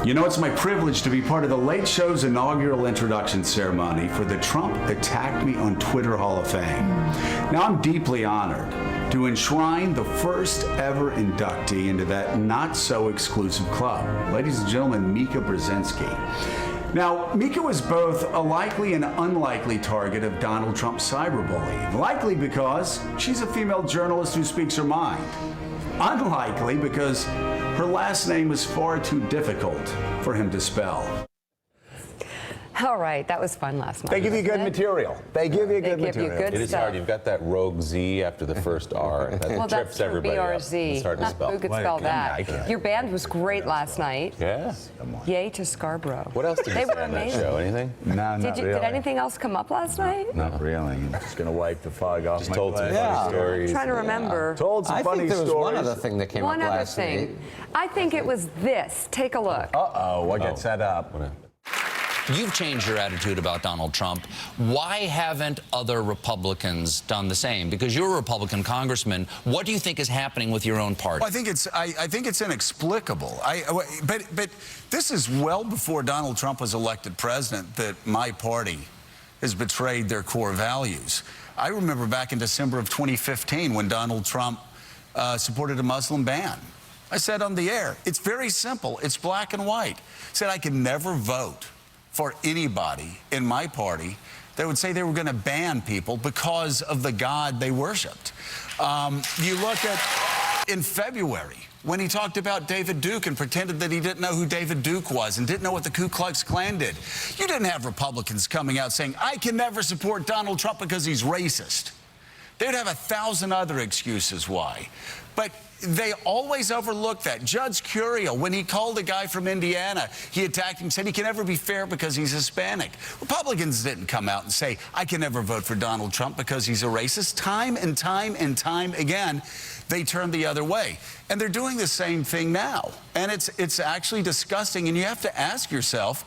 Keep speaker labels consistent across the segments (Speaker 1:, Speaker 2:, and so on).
Speaker 1: You know, it's my privilege to be part of the Late Show's inaugural introduction ceremony for the Trump Attacked Me on Twitter Hall of Fame. Now, I'm deeply honored to enshrine the first ever inductee into that not-so-exclusive club. Ladies and gentlemen, Mika Brzezinski. Now, Mika was both a likely and unlikely target of Donald Trump's cyberbullying. Likely because she's a female journalist who speaks her mind. Unlikely because her last name is far too difficult for him to spell.
Speaker 2: All right, that was fun last night.
Speaker 3: They give you good material. They give you good material.
Speaker 4: It is hard. You've got that rogue Z after the first R. That trips everybody up.
Speaker 2: BRZ.
Speaker 4: It's hard to spell.
Speaker 2: Who could spell that? Your band was great last night.
Speaker 4: Yeah.
Speaker 2: Yay to Scarborough.
Speaker 4: What else did you say on that show? Anything?
Speaker 3: No, not really.
Speaker 2: Did anything else come up last night?
Speaker 3: Not really. I'm just going to wipe the fog off
Speaker 4: Just
Speaker 3: my
Speaker 4: told some
Speaker 3: glass.
Speaker 4: funny stories.
Speaker 2: I'm trying to remember.
Speaker 3: Told some funny
Speaker 5: I think there was
Speaker 3: stories.
Speaker 5: one other thing that came
Speaker 2: One
Speaker 5: up
Speaker 2: other
Speaker 5: last night.
Speaker 2: thing. I think it was this. Take a look.
Speaker 3: Uh-oh, I got set up.
Speaker 6: You've changed your attitude about Donald Trump. Why haven't other Republicans done the same? Because you're a Republican congressman. What do you think is happening with your own party?
Speaker 1: Well, I think it's inexplicable. But this is well before Donald Trump was elected president that my party has betrayed their core values. I remember back in December of 2015 when Donald Trump supported a Muslim ban. I said on the air, it's very simple. It's black and white. I said I could never vote for anybody in my party that would say they were going to ban people because of the God they worshiped. You look at in February when he talked about David Duke and pretended that he didn't know who David Duke was and didn't know what the Ku Klux Klan did. You didn't have Republicans coming out saying, I can never support Donald Trump because he's racist. They'd have 1,000 other excuses why. But they always overlook that. Judge Curiel, when he called a guy from Indiana, he attacked him, said he can never be fair because he's Hispanic. Republicans didn't come out and say, I can never vote for Donald Trump because he's a racist. Time and time and time again, they turned the other way. And they're doing the same thing now. And it's actually disgusting. And you have to ask yourself,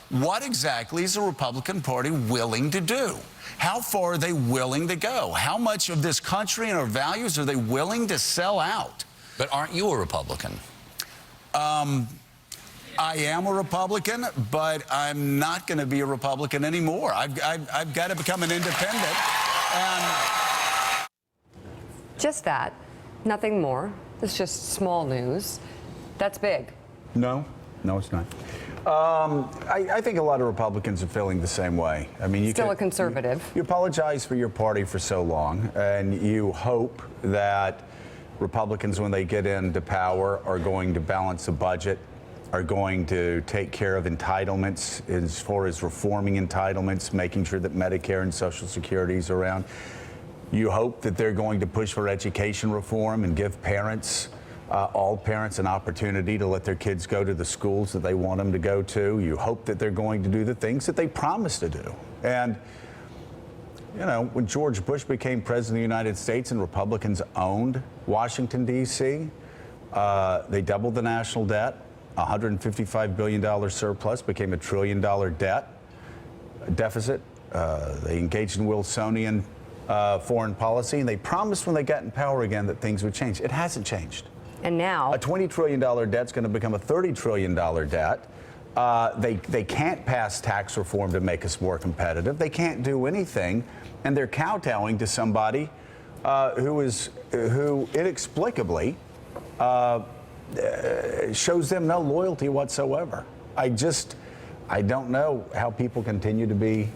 Speaker 1: what exactly is the Republican Party willing to do? How far are they willing to go? How much of this country and our values are they willing to sell out?
Speaker 6: But aren't you a Republican?
Speaker 1: I am a Republican, but I'm not going to be a Republican anymore. I've got to become an independent. And
Speaker 2: Just that. Nothing more. It's just small news. That's big.
Speaker 3: No, it's not. I think a lot of Republicans are feeling the same way. I mean,
Speaker 2: Still a conservative.
Speaker 3: You apologize for your party for so long, and you hope that Republicans, when they get into power, are going to balance the budget, are going to take care of entitlements as far as reforming entitlements, making sure that Medicare and Social Security is around. You hope that they're going to push for education reform and give parents, all parents, an opportunity to let their kids go to the schools that they want them to go to. You hope that they're going to do the things that they promised to do. And, you know, when George Bush became president of the United States and Republicans owned Washington, D.C., they doubled the national debt. $155 billion surplus became $1 trillion deficit. They engaged in Wilsonian foreign policy, and they promised when they got in power again that things would change. It hasn't changed.
Speaker 2: And now
Speaker 3: A $20 trillion debt's going to become a $30 trillion debt. They can't pass tax reform to make us more competitive. They can't do anything, and they're kowtowing to somebody who inexplicably shows them no loyalty whatsoever. I don't know how people continue to be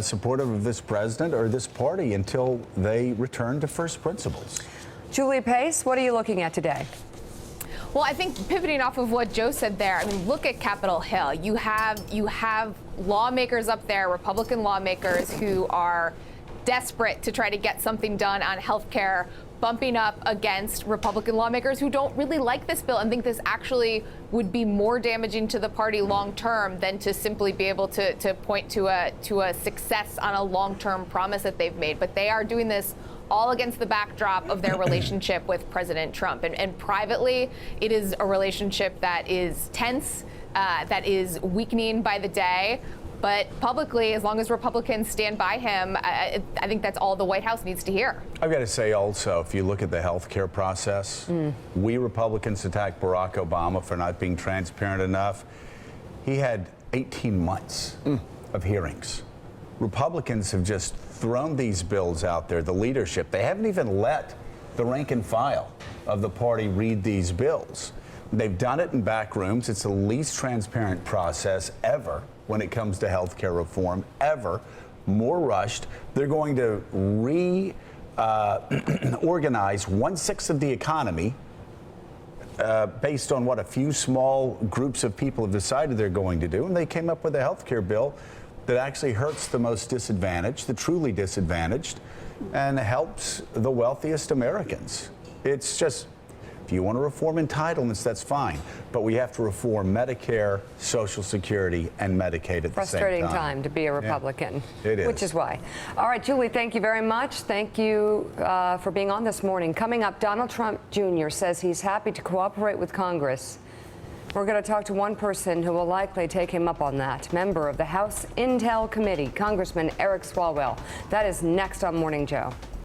Speaker 3: supportive of this president or this party until they return to first principles.
Speaker 2: Julie Pace, what are you looking at today?
Speaker 7: Well, I think pivoting off of what Joe said there, I mean, look at Capitol Hill. You have lawmakers up there, Republican lawmakers, who are desperate to try to get something done on health care, bumping up against Republican lawmakers who don't really like this bill and think this actually would be more damaging to the party long term than to simply be able to point to a success on a long-term promise that they've made. But they are doing this all against the backdrop of their relationship with President Trump. And privately, it is a relationship that is tense, that is weakening by the day. But publicly, as long as Republicans stand by him, I think that's all the White House needs to hear.
Speaker 3: I've got to say also, if you look at the health care process, we Republicans attacked Barack Obama for not being transparent enough. He had 18 months of hearings. Republicans have just thrown these bills out there, the leadership. They haven't even let the rank and file of the party read these bills. They've done it in back rooms. It's the least transparent process ever when it comes to health care reform, ever. More rushed. They're going to organize 1/6 of the economy based on what a few small groups of people have decided they're going to do. And they came up with a health care bill that actually hurts the most disadvantaged, the truly disadvantaged, and helps the wealthiest Americans. It's just, if you want to reform entitlements, that's fine. But we have to reform Medicare, Social Security, and Medicaid at the same time.
Speaker 2: Frustrating time to be a Republican.
Speaker 3: Yeah, it is.
Speaker 2: Which is why. All right, Julie, thank you very much. Thank you for being on this morning. Coming up, Donald Trump Jr. says he's happy to cooperate with Congress. We're going to talk to one person who will likely take him up on that. Member of the House Intel Committee, Congressman Eric Swalwell. That is next on Morning Joe.